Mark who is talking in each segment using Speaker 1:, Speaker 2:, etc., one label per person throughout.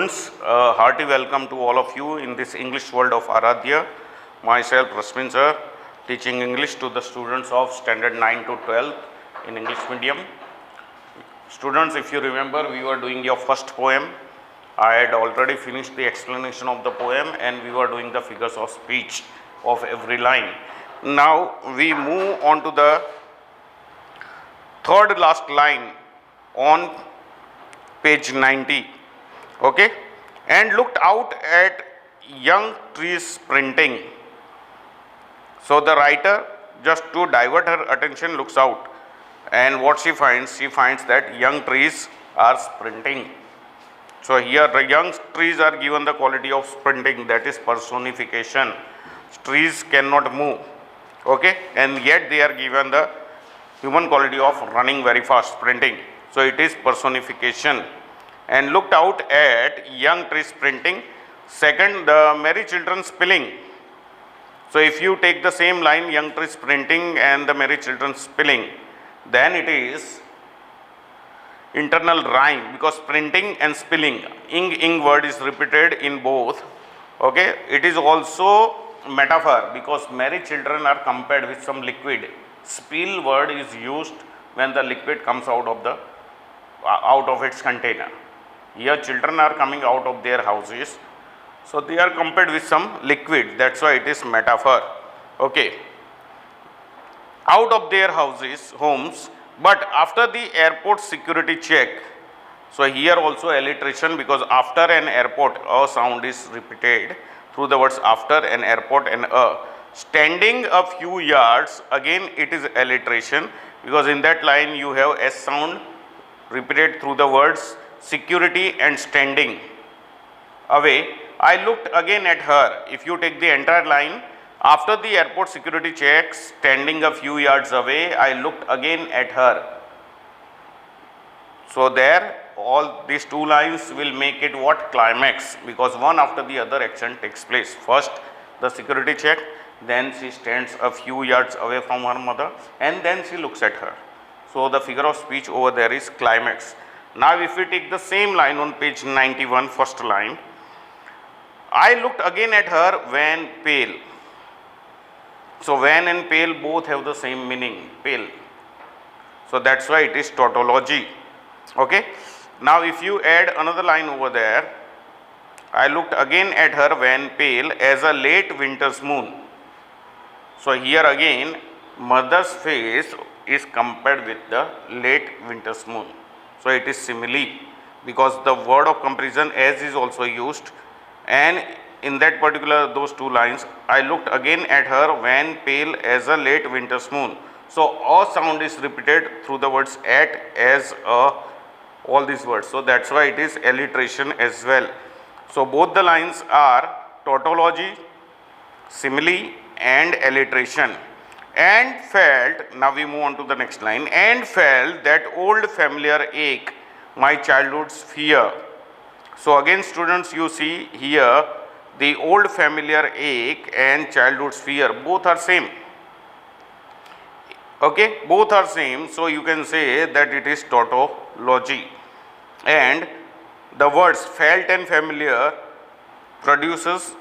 Speaker 1: students, hearty welcome to all of you in this English world of Aradhya. Myself, Rasmin sir, teaching English to the students of standard 9 to 12 in English medium. Students, if you remember, we were doing your first poem. I had already finished the explanation of the poem and we were doing the figures of speech of every line. Now we move on to the third last line on page 90, okay, and looked out at young trees sprinting. So the writer, just to divert her attention, looks out, and what she finds that young trees are sprinting. So here the young trees are given the quality of sprinting, that is personification. Trees cannot move, okay, and yet they are given the human quality of running very fast, sprinting. So it is personification. And looked out at young trees sprinting. Second, the merry children spilling. So if you take the same line, young trees sprinting and the merry children spilling, then it is internal rhyme, because sprinting and spilling, ing word is repeated in both, okay. It is also metaphor, because merry children are compared with some liquid. Spill word is used when the liquid comes out of its container. Here children are coming out of their houses, so they are compared with some liquid, that's why it is metaphor, okay. Out of their homes, but after the airport security check. So here also alliteration, because after an airport a sound is repeated through the words after an airport and a. Standing a few yards, again it is alliteration, because in that line you have S sound repeated through the words security and standing. Away, I looked again at her. If you take the entire line, after the airport security check, standing a few yards away, I looked again at her. So there all these two lines will make it what? Climax, because one after the other action takes place. First the security check, then she stands a few yards away from her mother, and then she looks at her. So the figure of speech over there is climax. Now if we take the same line on page 91, first line, I looked again at her when pale. So when and pale both have the same meaning, pale. So that's why it is tautology, okay. Now if you add another line over there, I looked again at her when pale as a late winter's moon. So here again mother's face is compared with the late winter's moon. So it is simile, because the word of comparison as is also used, and in that particular those two lines, I looked again at her when pale as a late winter's moon. So a sound is repeated through the words at, as, a, all these words. So that's why it is alliteration as well. So both the lines are tautology, simile and alliteration. And felt, now we move on to the next line, and felt that old familiar ache, my childhood's fear. So again students, you see here the old familiar ache and childhood's fear, both are same, okay, both are same. So you can say that it is tautology. And the words felt and familiar produces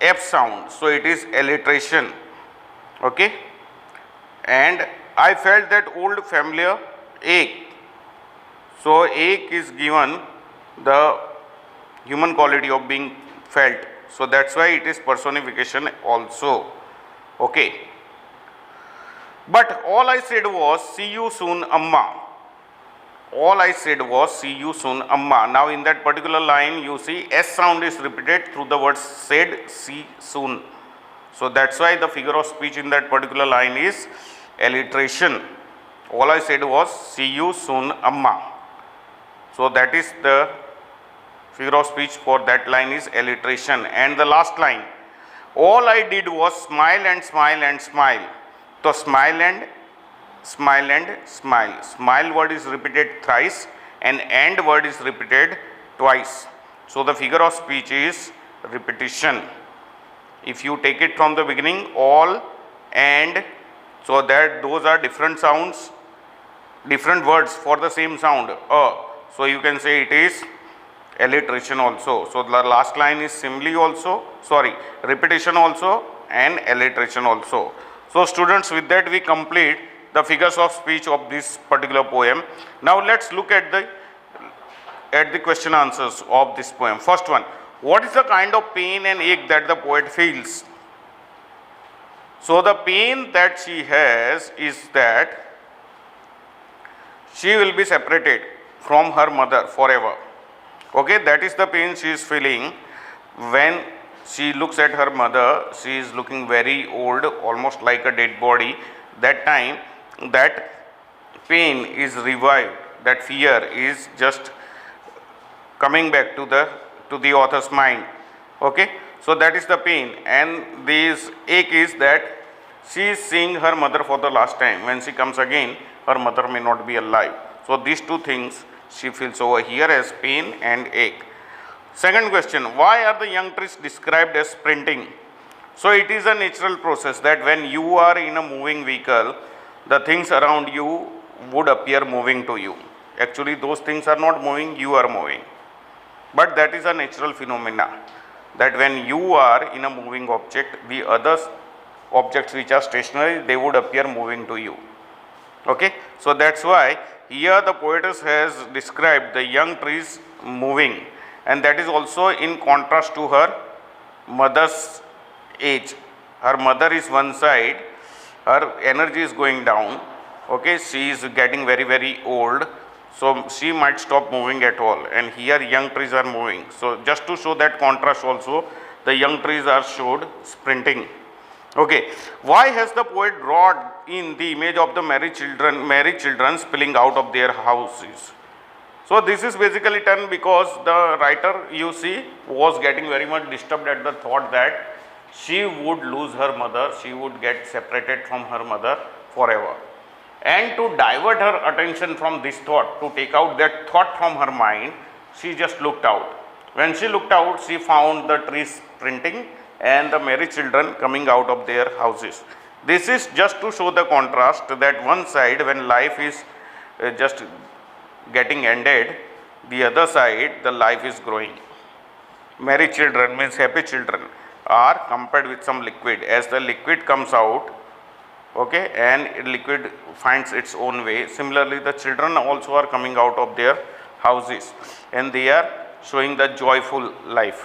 Speaker 1: F sound, so it is alliteration, okay. And I felt that old familiar ache. So ache is given the human quality of being felt, so that's why it is personification also, okay. But all I said was see you soon, Amma. All I said was see you soon, Amma. Now in that particular line you see S sound is repeated through the words said, see soon. So that's why the figure of speech in that particular line is alliteration. All I said was see you soon, Amma. So that is the figure of speech for that line is alliteration. And the last line, all I did was smile and smile and smile. So smile and smile and smile. Smile word is repeated thrice and word is repeated twice. So the figure of speech is repetition. If you take it from the beginning, all and, so that those are different sounds, different words for the same sound. So you can say it is alliteration also. So the last line is simile also, sorry, repetition also and alliteration also. So students, with that we complete the figures of speech of this particular poem. Now let's look at the question answers of this poem. First one, what is the kind of pain and ache that the poet feels? So the pain that she has is that she will be separated from her mother forever. Okay, that is the pain she is feeling. When she looks at her mother, she is looking very old, almost like a dead body. That time, that pain is revived, that fear is just coming back to the author's mind. Okay, so that is the pain, and this ache is that she is seeing her mother for the last time. When she comes again, her mother may not be alive. So these two things she feels over here as pain and ache. Second question, why are the young trees described as sprinting? So it is a natural process that when you are in a moving vehicle, the things around you would appear moving to you. Actually those things are not moving, you are moving. But that is a natural phenomena, that when you are in a moving object, the other objects which are stationary, they would appear moving to you. Okay, so that's why here the poetess has described the young trees moving, and that is also in contrast to her mother's age. Her mother is one side, her energy is going down. Okay, she is getting very old, so she might stop moving at all, and here young trees are moving. So just to show that contrast also, the young trees are showed sprinting. Okay, why has the poet drawn in the image of the married children spilling out of their houses? So this is basically done because the writer, you see, was getting very much disturbed at the thought that she would lose her mother, she would get separated from her mother forever. And to divert her attention from this thought, to take out that thought from her mind, she just looked out. When she looked out, she found the trees sprinting and the married children coming out of their houses. This is just to show the contrast, that one side when life is just getting ended, the other side the life is growing. Married children means happy children are compared with some liquid. As the liquid comes out, okay, and liquid finds its own way, similarly the children also are coming out of their houses and they are showing the joyful life,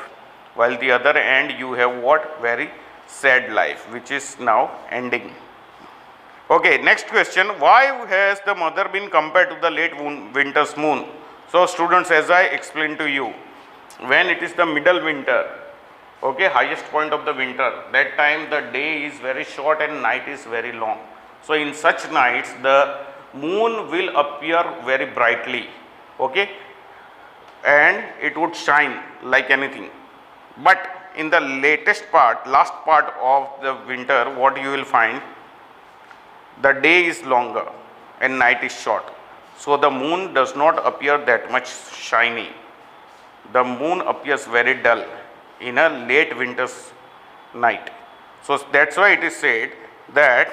Speaker 1: while the other end you have what? Very sad life, which is now ending. Okay, next question, why has the mother been compared to the late winter's moon? So students, as I explained to you, when it is the middle winter, okay, highest point of the winter, that time the day is very short and night is very long. So in such nights the moon will appear very brightly, okay, and it would shine like anything. But in the last part of the winter, what you will find, the day is longer and night is short. So the moon does not appear that much shiny. The moon appears very dull in a late winter's night. So that's why it is said that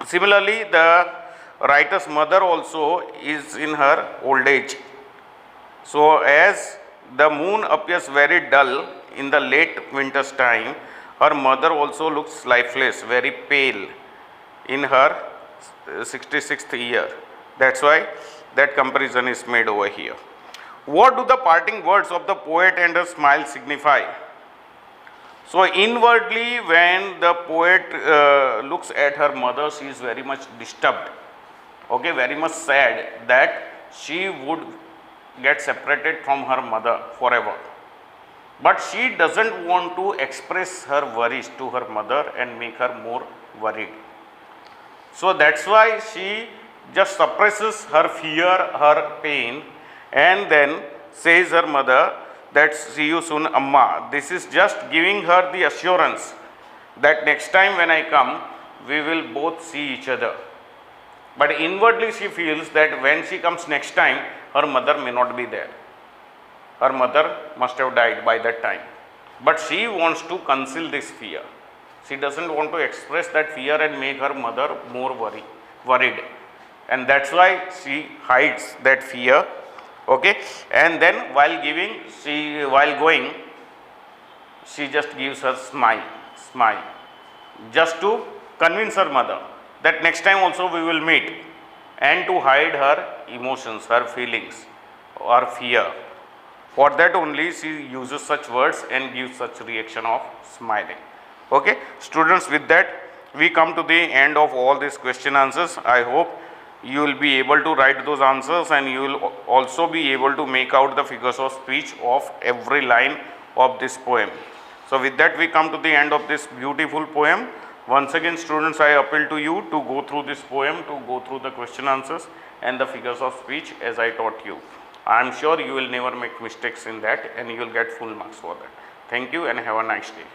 Speaker 1: similarly the writer's mother also is in her old age. So as the moon appears very dull in the late winter's time, her mother also looks lifeless, very pale in her 66th year. That's why that comparison is made over here. What do the parting words of the poet and her smile signify? So inwardly, when the poet looks at her mother, she is very much disturbed, okay, very much sad that she would get separated from her mother forever. But she doesn't want to express her worries to her mother and make her more worried. So that's why she just suppresses her fear, her pain, and then says her mother that see you soon, Amma. This is just giving her the assurance that next time when I come, we will both see each other. But inwardly she feels that when she comes next time, her mother may not be there. Her mother must have died by that time. But she wants to conceal this fear. She doesn't want to express that fear and make her mother more worried. And that's why she hides that fear, Okay, and then while going, she just gives her smile, just to convince her mother that next time also we will meet, and to hide her emotions, her feelings or fear. For that only she uses such words and gives such reaction of smiling. Okay, students, with that we come to the end of all these question answers. I hope you will be able to write those answers, and you will also be able to make out the figures of speech of every line of this poem. So with that we come to the end of this beautiful poem. Once again, students, I appeal to you to go through this poem, to go through the question answers and the figures of speech as I taught you. I am sure you will never make mistakes in that, and you will get full marks for that. Thank you and have a nice day.